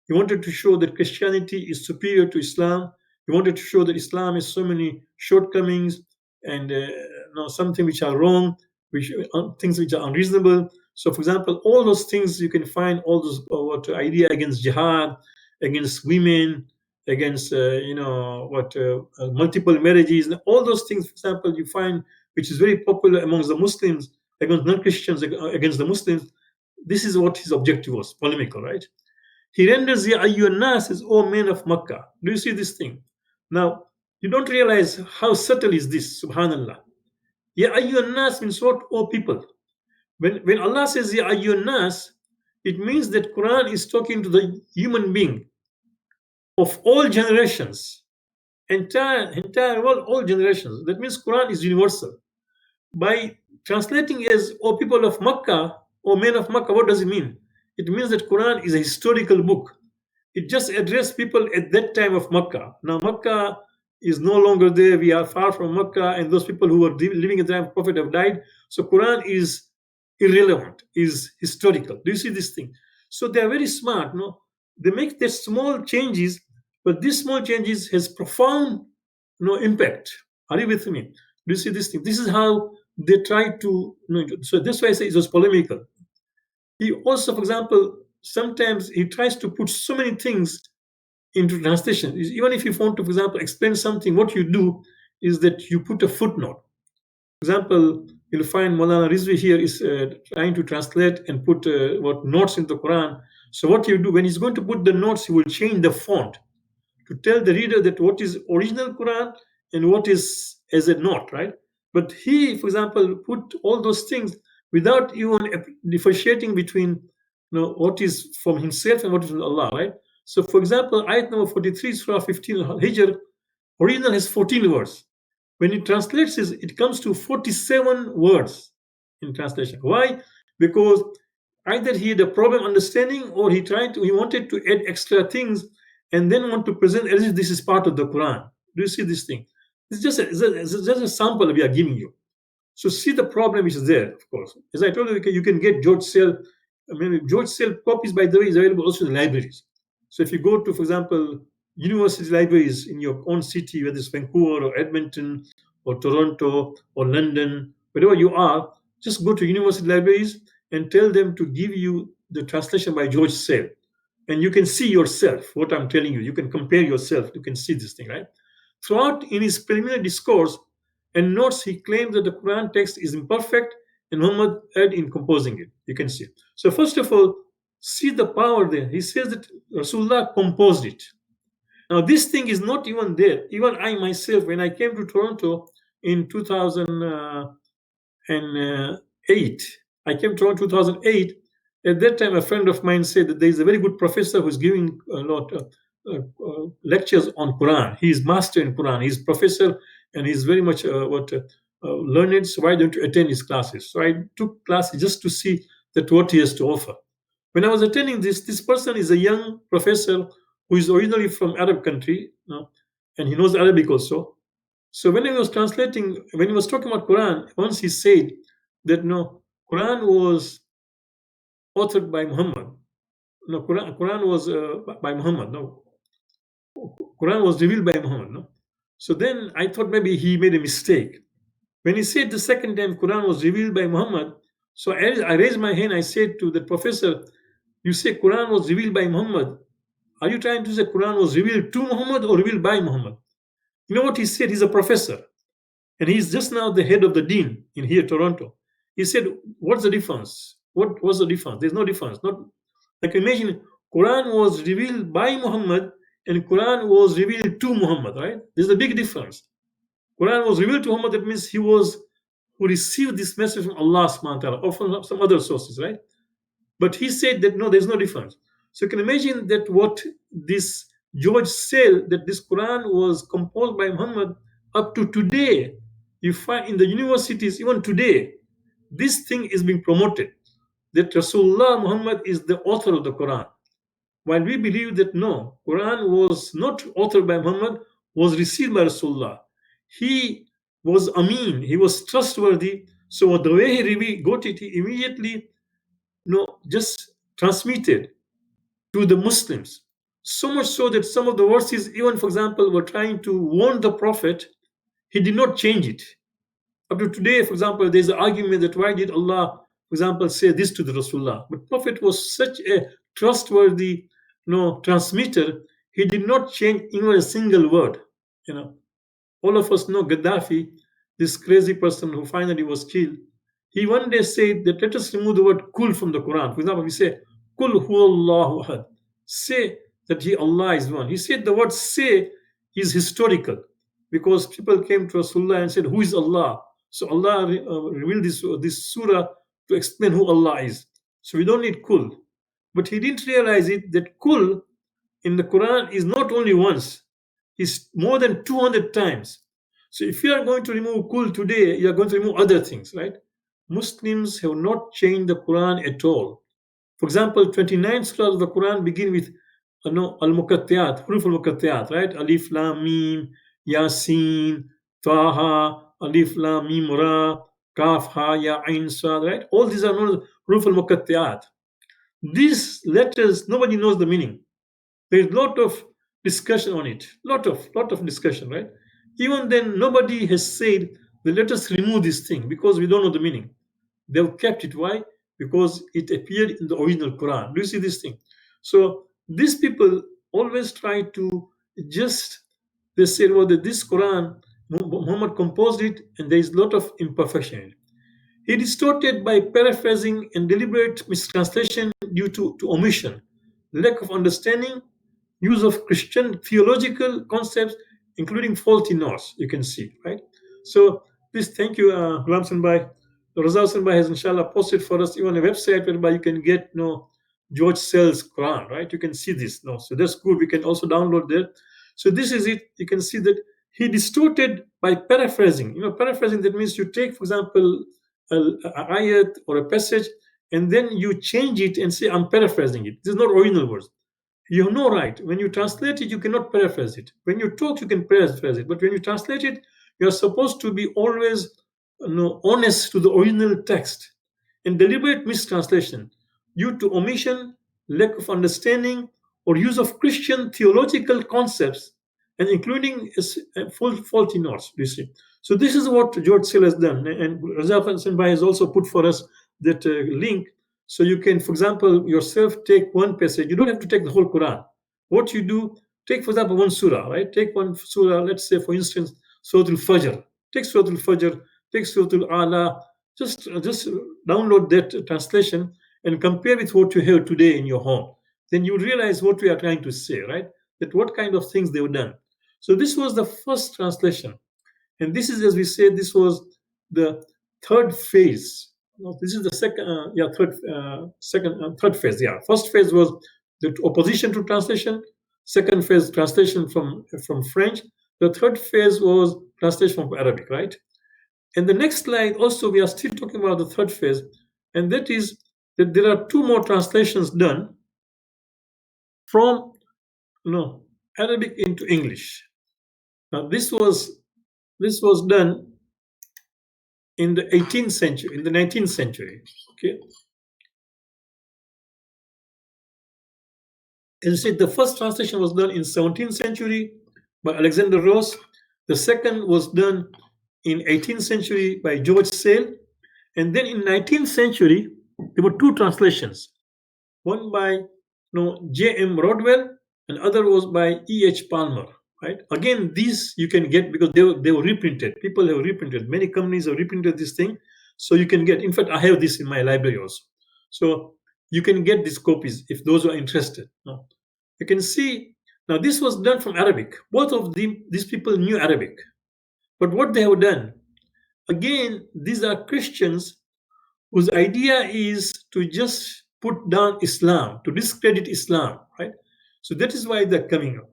He wanted to show that Christianity is superior to Islam. He wanted to show that Islam has so many shortcomings and something which are wrong, things which are unreasonable. So, for example, all those things you can find, all those idea against jihad, against women, against multiple marriages, and all those things. For example, you find which is very popular amongst the Muslims, against non-Christians, against the Muslims. This is what his objective was, polemical, right? He renders Ya Ayyuhan Nas as O men of Makkah. Do you see this thing? Now, you don't realize how subtle is this, subhanallah. Ya Ayyuhan Nas means what? O people. When Allah says Ya Ayyuhan Nas, it means that Quran is talking to the human being of all generations, entire world, all generations. That means Quran is universal. By translating as O people of Makkah, O men of Makkah, what does it mean? It means that Quran is a historical book. It just addressed people at that time of Makkah. Now Makkah is no longer there. We are far from Makkah, and those people who were living at the time of Prophet have died. So Quran is irrelevant, is historical. Do you see this thing? So they are very smart. They make their small changes, but these small changes has profound impact. Are you with me? Do you see this thing? This is how they try to. So that's why I say it was polemical. He also, for example, sometimes he tries to put so many things into translation. Even if you want to, for example, explain something, what you do is that you put a footnote. For example, you'll find Maulana Rizvi here is trying to translate and put notes in the Quran. So what you do, when he's going to put the notes, he will change the font to tell the reader that what is original Quran and what is as a note, right? But he, for example, put all those things without even differentiating between what is from himself and what is from Allah, right? So, for example, ayat number 43, Surah 15, Hijr, original has 14 words. When he translates this, it comes to 47 words in translation. Why? Because either he had a problem understanding, or he wanted to add extra things and then want to present as if this is part of the Quran. Do you see this thing? It's just a sample we are giving you. So see the problem which is there, of course. As I told you, you can get George Sale. I mean, George Sale copies, by the way, is available also in libraries. So if you go to, for example, university libraries in your own city, whether it's Vancouver or Edmonton or Toronto or London, wherever you are, just go to university libraries and tell them to give you the translation by George Sale. And you can see yourself what I'm telling you. You can compare yourself. You can see this thing, right? Throughout in his preliminary discourse and notes, he claimed that the Quran text is imperfect and Muhammad erred in composing it. You can see. So first of all, see the power there. He says that Rasulullah composed it. Now this thing is not even there. Even I myself, when I came to Toronto in 2008, I came to Toronto 2008. At that time, a friend of mine said that there is a very good professor who's giving a lot of lectures on Quran. He is master in Quran. He's professor and he's very much learned. So why don't you attend his classes? So I took classes just to see that what he has to offer. When I was attending this person is a young professor who is originally from Arab country, and he knows Arabic also. So when he was translating, when he was talking about Quran, once he said that no, Quran was authored by Muhammad. No, Quran was by Muhammad. No, Quran was revealed by Muhammad. No, so then I thought maybe he made a mistake. When he said the second time Quran was revealed by Muhammad, so I raised my hand. I said to the professor, "You say Quran was revealed by Muhammad. Are you trying to say Quran was revealed to Muhammad or revealed by Muhammad?" You know what he said? He's a professor. And he's just now the head of the dean in here, Toronto. He said, "What's the difference? What was the difference? There's no difference. Not like imagine Quran was revealed by Muhammad and Quran was revealed to Muhammad, right? There's a big difference. Quran was revealed to Muhammad, that means he was who received this message from Allah subhanahu wa ta'ala or from some other sources, right? But he said that no, there's no difference. So you can imagine that what this George said, that this Quran was composed by Muhammad up to today. You find in the universities, even today, this thing is being promoted, that Rasulullah Muhammad is the author of the Quran. While we believe that no, Quran was not authored by Muhammad, was received by Rasulullah. He was Amin, he was trustworthy. So the way he got it, he immediately just transmitted to the Muslims. So much so that some of the verses, even for example, were trying to warn the Prophet, he did not change it. Up to today, for example, there's an argument that why did Allah, for example, say this to the Rasulullah? But Prophet was such a trustworthy transmitter, he did not change even a single word. All of us know Gaddafi, this crazy person who finally was killed. He one day said that let us remove the word kul from the Quran. For example, we say kul huwallahu ahad. Say that he Allah is one. He said the word say is historical because people came to Rasulullah and said, who is Allah? So Allah revealed this surah to explain who Allah is. So we don't need kul. But he didn't realize it that kul in the Quran is not only once, it's more than 200 times. So if you are going to remove kul today, you are going to remove other things, right? Muslims have not changed the Quran at all. For example, 29 surahs of the Quran begin with al-muqattiyat, huruf al-muqattiyat, right? Alif, Lam, Mim, Yasin, Taha, Alif, Lam, Mim, Ra, Kaf, Ha, Ya, Ain, Sad, right? All these are known as huruf al-muqattiyat. These letters, nobody knows the meaning. There is a lot of discussion on it. Lot of discussion, right? Even then, nobody has said that let us remove this thing because we don't know the meaning. They've kept it. Why? Because it appeared in the original Quran. Do you see this thing? So these people always try to they say, well, that this Quran, Muhammad composed it and there is a lot of imperfection in it. He distorted by paraphrasing and deliberate mistranslation due to omission, lack of understanding, use of Christian theological concepts, including faulty notes, you can see, right? So please, thank you, Ghulam Sanbai. Razal Sanbai has inshallah posted for us even a website whereby you can get George Sell's Quran, right? You can see this. So that's good. We can also download that. So this is it. You can see that he distorted by paraphrasing. Paraphrasing, that means you take, for example, an ayat or a passage, and then you change it and say, I'm paraphrasing it. This is not original words. You have no right. When you translate it, you cannot paraphrase it. When you talk, you can paraphrase it. But when you translate it, You are supposed to be always honest to the original text. And deliberate mistranslation due to omission, lack of understanding, or use of Christian theological concepts, and including faulty notes. You see, so this is what George Sale has done, and Raza Hassan Bhai has also put for us that link. So you can, for example, yourself take one passage. You don't have to take the whole Quran. What you do, take for example one surah, right? Take one surah. Let's say, for instance, Surah Al-Fajr. Take Surah Al-Fajr. Take Surah Al-Ala. Just download that translation and compare with what you have today in your home. Then you realize what we are trying to say, right? That what kind of things they were done. So this was the first translation, and this is, as we said, this was the third phase. No, this is the third phase. Yeah, first phase was the opposition to translation. Second phase, translation from French. The third phase was translation from Arabic, right? And the next slide, also, we are still talking about the third phase, and that is that there are two more translations done from Arabic into English. Now, this was done in the 18th century, in the 19th century. Okay. As I said, the first translation was done in 17th century by Alexander Ross. The second was done in 18th century by George Sale. And then in 19th century, there were two translations. One by J.M. Rodwell, and other was by E.H. Palmer. Right? Again, these you can get because they were reprinted. People have reprinted. Many companies have reprinted this thing. So you can get, in fact, I have this in my library also. So you can get these copies if those who are interested. No. You can see, now this was done from Arabic. Both of these people knew Arabic. But what they have done, again, these are Christians whose idea is to just put down Islam, to discredit Islam, right? So that is why they're coming up.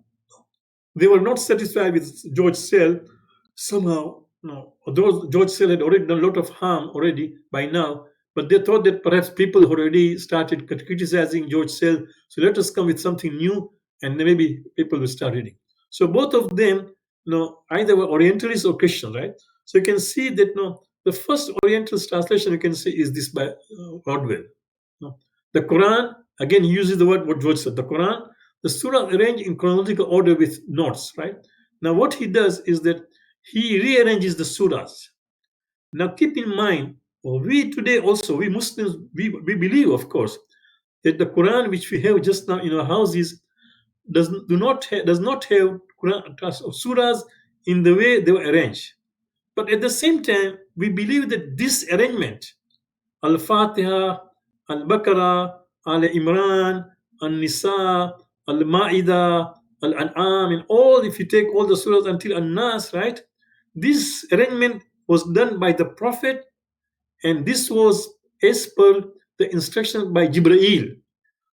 They were not satisfied with George Sale. Somehow, although George Sale had already done a lot of harm already by now, but they thought that perhaps people already started criticizing George Sale. So let us come with something new, and then maybe people will start reading. So both of them, either were Orientalists or Christians, right? So you can see that the first Orientalist translation you can see is this by Rodwell. The Quran, again, he uses the word what George said. The Quran, the surah arranged in chronological order with notes, right? Now what he does is that he rearranges the surahs. Now keep in mind, we today also, we Muslims, we believe, of course, that the Quran which we have just now in our houses does not have Quran surahs in the way they were arranged. But at the same time, we believe that this arrangement, Al-Fatiha, Al-Baqarah, Al-Imran, Al-Nisa, Al-Ma'idah, Al-An'am, and all, if you take all the surahs until An-Nas, right? This arrangement was done by the Prophet, and this was as per the instruction by Jibreel.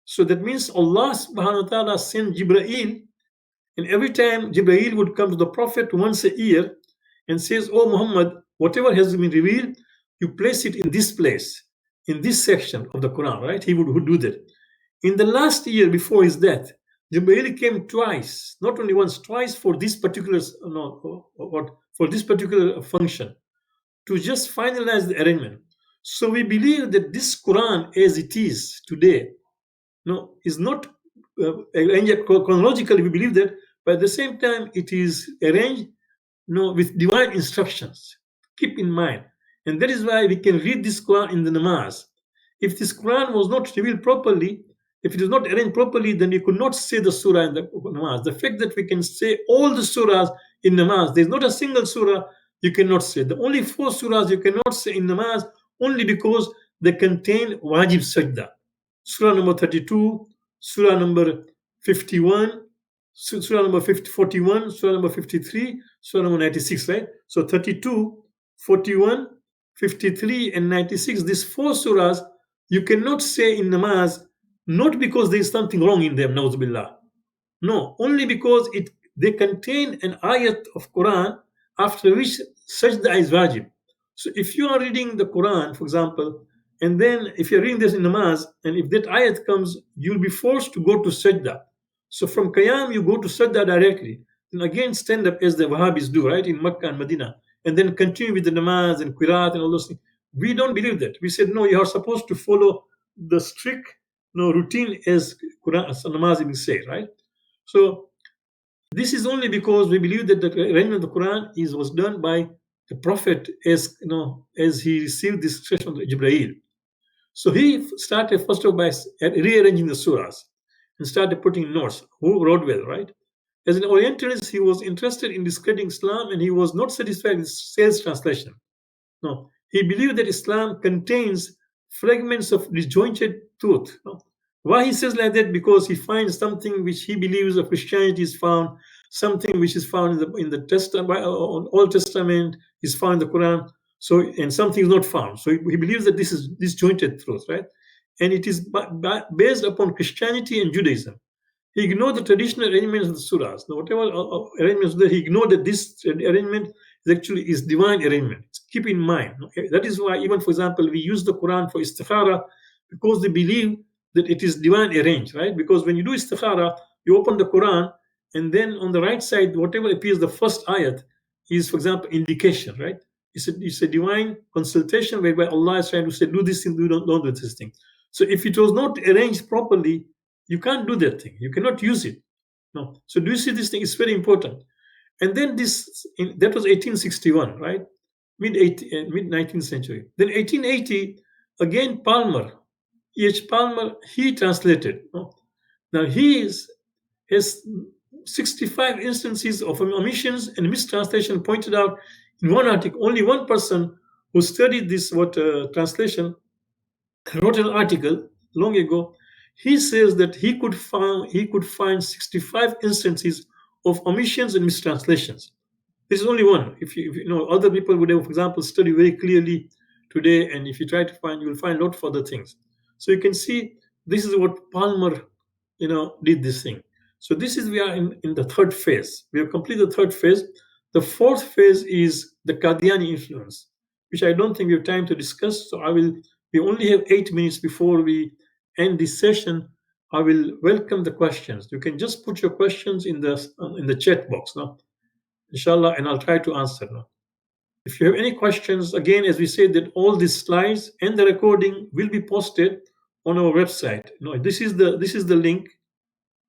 So that means Allah subhanahu wa ta'ala sent Jibreel, and every time Jibreel would come to the Prophet once a year and says, "Oh Muhammad, whatever has been revealed, you place it in this place, in this section of the Quran," right? He would do that. In the last year before his death, Jibreel came twice, not only once, twice for this particular for this particular function, to just finalize the arrangement. So we believe that this Quran, as it is today, is not arranged chronologically. We believe that, but at the same time, it is arranged, with divine instructions. Keep in mind, and that is why we can read this Quran in the namaz. If this Quran was not revealed properly, if it is not arranged properly, then we could not say the surah in the namaz. The fact that we can say all the surahs in namaz, there is not a single surah you cannot say. The only 4 surahs you cannot say in namaz only because they contain wajib sajda. Surah number 32, surah number 51, surah number 41, surah number 53, surah number 96, right? So 32, 41, 53, and 96, these 4 surahs you cannot say in namaz, not because there is something wrong in them, na'udzubillah. No, only because they contain an ayat of Quran after which sajda is wajib. So if you are reading the Quran, for example, and then if you're reading this in namaz, and if that ayat comes, you'll be forced to go to sajda. So from qiyam, you go to sajda directly. and again stand up as the Wahhabis do, right, in Mecca and Medina, and then continue with the namaz and qirat and all those things. We don't believe that. We said, no, you are supposed to follow the strict routine as Quran, as namaz even say, right? So this is only because we believe that the arrangement of the Quran was done by the Prophet as as he received this instruction from Jibreel. So he started first of all by rearranging the surahs and started putting notes. Who wrote well, right? As an Orientalist, he was interested in discrediting Islam and he was not satisfied with Sales translation. No, he believed that Islam contains fragments of disjointed truth. No? Why he says like that? Because he finds something which he believes of Christianity is found, something which is found in the Testament, Old Testament is found in the Quran. So, and something is not found. So he believes that this is disjointed truth, right? And it is based upon Christianity and Judaism. He ignored the traditional arrangements of the surahs. Now, whatever arrangements there, he ignored that this arrangement is divine arrangement. Keep in mind. Okay? That is why, even for example, we use the Quran for istikhara because they believe that it is divine arranged, right? Because when you do istikhara, you open the Quran, and then on the right side, whatever appears the first ayat is, for example, indication, right? It's a divine consultation whereby Allah is trying to say, do this thing, don't do this thing. So if it was not arranged properly, you can't do that thing. You cannot use it. No. So do you see this thing? It's very important. And then that was 1861, right? Mid 19th century. Then 1880, again Palmer, E.H. Palmer, he translated. No? Now has 65 instances of omissions and mistranslation pointed out in one article. Only one person who studied this translation wrote an article long ago. He says that he could find 65 instances of omissions and mistranslations. This is only one. If you know, other people would have, for example, studied very clearly today, and if you try to find, you will find a lot of other things. So you can see this is what Palmer, did this thing. So we are in the third phase. We have completed the third phase. The fourth phase is the Qadiani influence, which I don't think we have time to discuss. So we only have 8 minutes before we end this session. I will welcome the questions. You can just put your questions in the chat box now, inshallah, and I'll try to answer now. If you have any questions, again, as we said, that all these slides and the recording will be posted on our website. This is the link.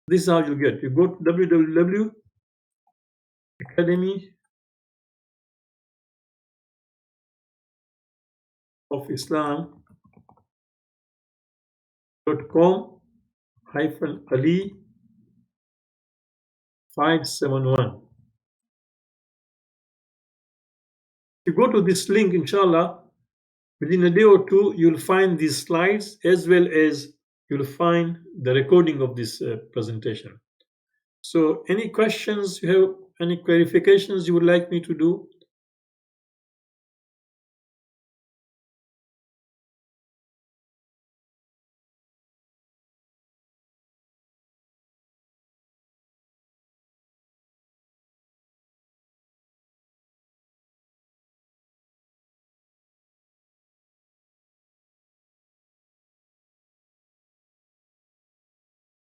This is how you get. You go to www.academyofislam.com-ali 571. If you go to this link, inshallah, within a day or two, you'll find these slides as well as you'll find the recording of this presentation. So any questions you have, any clarifications you would like me to do?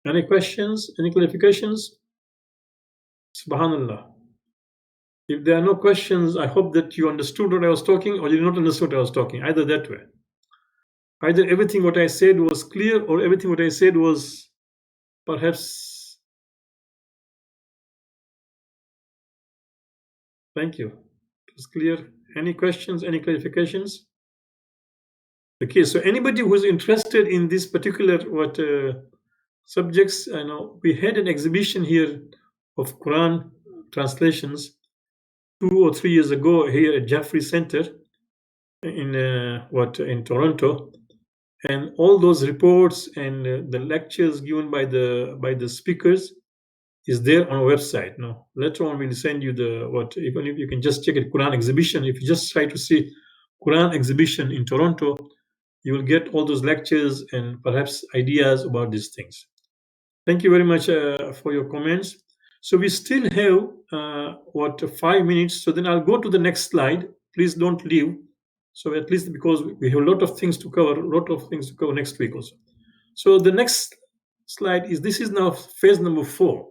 Any questions? Any clarifications? Subhanallah. If there are no questions, I hope that you understood what I was talking or you did not understand what I was talking, either that way. Either everything what I said was clear or everything what I said was perhaps. Thank you. It was clear. Any questions, any clarifications? Okay, so anybody who's interested in this particular subjects, I know we had an exhibition here of Quran translations 2 or 3 years ago here at Jaffrey Center in Toronto, and all those reports and the lectures given by the speakers is there on our website. No, later on we'll send you even if you can just check it, Quran exhibition. If you just try to see Quran exhibition in Toronto, you will get all those lectures and perhaps ideas about these things. Thank you very much for your comments. So we still have 5 minutes. So then I'll go to the next slide. Please don't leave. So at least because we have a lot of things to cover, next week also. So the next slide this is now phase number 4.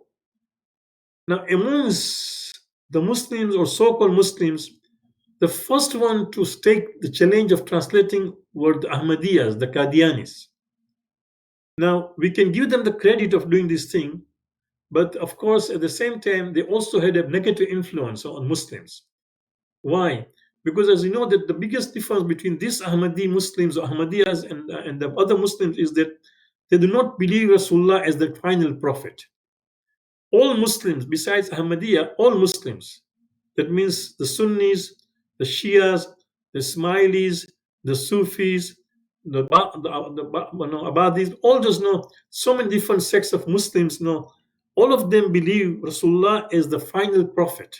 Now, amongst the Muslims or so-called Muslims, the first one to take the challenge of translating were the Ahmadiyyas, the Qadianis. Now, we can give them the credit of doing this thing, but of course, at the same time, they also had a negative influence on Muslims. Why? Because as you know, that the biggest difference between these Ahmadi Muslims or Ahmadiyyas and the other Muslims is that they do not believe Rasulullah as the final prophet. All Muslims, besides Ahmadiyya, all Muslims, that means the Sunnis, the Shias, the Ismailis, the Sufis, Abadis, all just know so many different sects of Muslims know. All of them believe Rasulullah is the final prophet.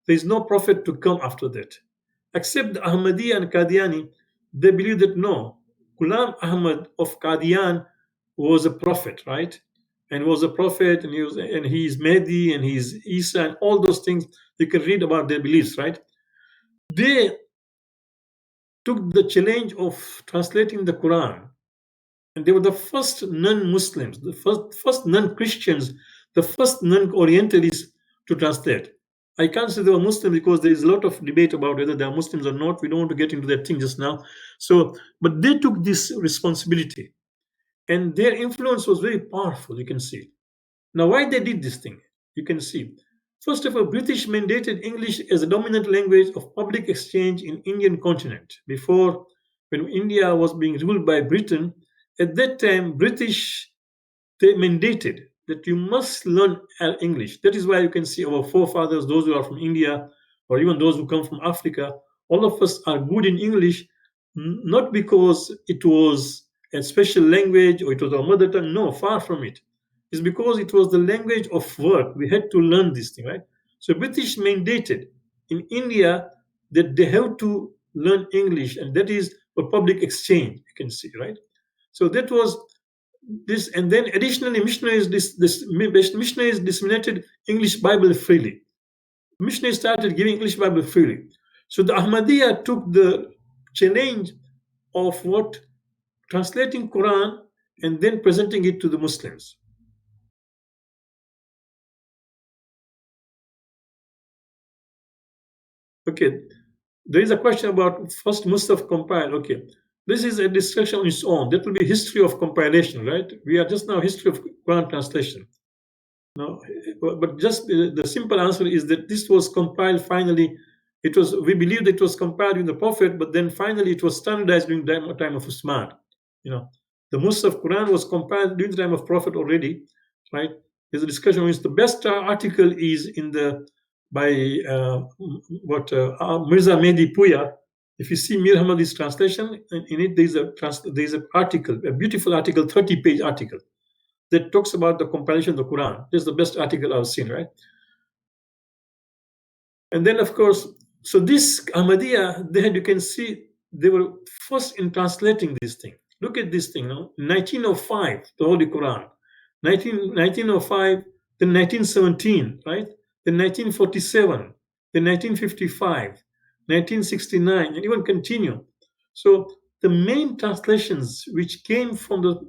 There is no prophet to come after that. Except the Ahmadiyya and Qadiani, they believe that no, Ghulam Ahmad of Qadian was a prophet, right? And was a prophet, and he's Mehdi and he's Isa and all those things. You can read about their beliefs, right? They took the challenge of translating the Quran, and they were the first non-Muslims, the first non-Christians, the first non-Orientalists to translate. I can't say they were Muslims because there is a lot of debate about whether they are Muslims or not. We don't want to get into that thing just now. So, but they took this responsibility, and their influence was very powerful. You can see. Now, why they did this thing? You can see. First of all, British mandated English as a dominant language of public exchange in Indian continent. Before, when India was being ruled by Britain, at that time, British they mandated that you must learn English. That is why you can see our forefathers, those who are from India, or even those who come from Africa, all of us are good in English, not because it was a special language or it was our mother tongue. No, far from it. It's because it was the language of work. We had to learn this thing, right? So British mandated in India that they have to learn English, and that is for public exchange. You can see, right? So that was this, and then additionally, missionaries disseminated English Bible freely. Missionaries started giving English Bible freely. So the Ahmadiyya took the challenge of what translating Quran and then presenting it to the Muslims. Okay, there is a question about first Musaf compile. Okay, this is a discussion on its own. That will be history of compilation, right? We are just now history of Quran translation. No, but just the simple answer is that this was compiled finally. It was, we believe that it was compiled in the Prophet, but then finally it was standardized during the time of Usman. You know, the Musaf Quran was compiled during the time of Prophet already, right? There's a discussion on this. The best article is in the by Mirza Mehdi Puya. If you see Mir Hamadi's translation, in it there's an article, a beautiful article, 30-page article that talks about the compilation of the Quran. This is the best article I've seen, right? And then, of course, so this Ahmadiyya, they had, you can see, they were first in translating this thing. Look at this thing now. 1905, the Holy Quran. 1905, then 1917, right? Then 1947, then 1955, 1969, and even continue. So the main translations which came from the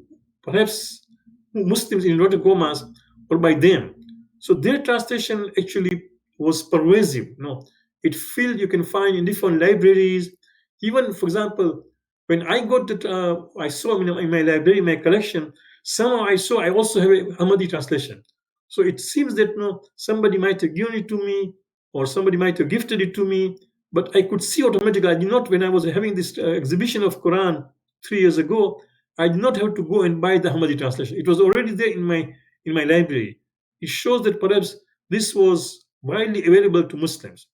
perhaps Muslims in inverted commas or by them. So their translation actually was pervasive. No, it filled, you can find in different libraries. Even, for example, when I got that, I saw in my library, my collection, somehow I saw I also have a Ahmadi translation. So it seems that no, somebody might have given it to me, or somebody might have gifted it to me, but I could see automatically. I did not, when I was having this exhibition of Quran 3 years ago, I did not have to go and buy the Ahmadi translation. It was already there in my library. It shows that perhaps this was widely available to Muslims.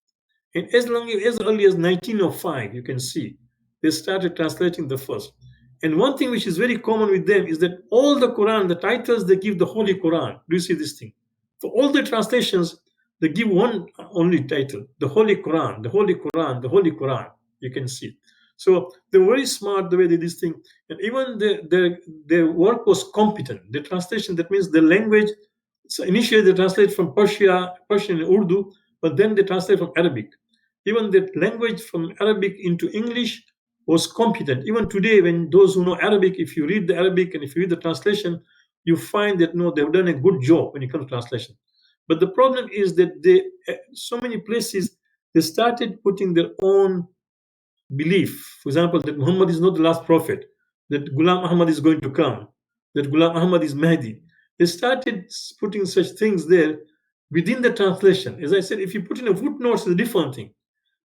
And as early as 1905, you can see they started translating the first. And one thing which is very common with them is that all the Quran, the titles they give the Holy Quran. Do you see this thing? For all the translations, they give one only title, the Holy Quran, the Holy Quran, the Holy Quran. You can see. So they were very smart the way they did this thing. And even their work was competent. The translation, that means the language, so initially they translate from Persian and Urdu, but then they translate from Arabic. Even the language from Arabic into English was competent. Even today, when those who know Arabic, if you read the Arabic and if you read the translation, you find that no, they've done a good job when it comes to translation. But the problem is that so many places they started putting their own belief. For example, that Muhammad is not the last prophet, that Ghulam Ahmad is going to come, that Ghulam Ahmad is Mahdi. They started putting such things there within the translation. As I said, if you put in a footnote, it's a different thing.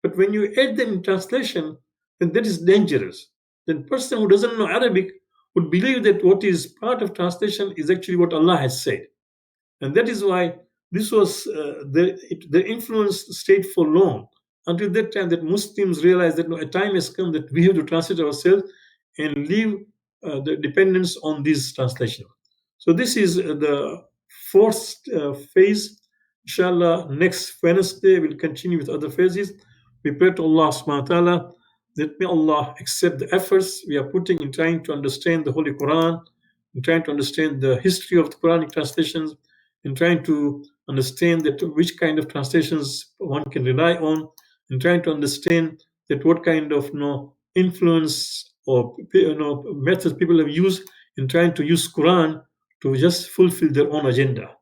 But when you add them in translation, then that is dangerous. Then person who doesn't know Arabic would believe that what is part of translation is actually what Allah has said. And that is why this was the influence stayed for long until that time that Muslims realized that no, a time has come that we have to translate ourselves and leave the dependence on this translation. So this is the fourth phase. Inshallah, next Wednesday we'll continue with other phases. We pray to Allah subhanahu wa ta'ala that may Allah accept the efforts we are putting in trying to understand the Holy Quran, in trying to understand the history of the Quranic translations, in trying to understand that which kind of translations one can rely on, in trying to understand that what kind of influence or methods people have used in trying to use Quran to just fulfill their own agenda.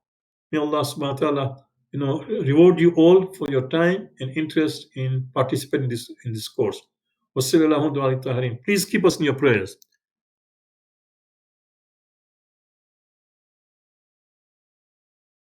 May Allah subhanahu wa ta'ala reward you all for your time and interest in participating in this course. Wassalamu alaikum. Please keep us in your prayers.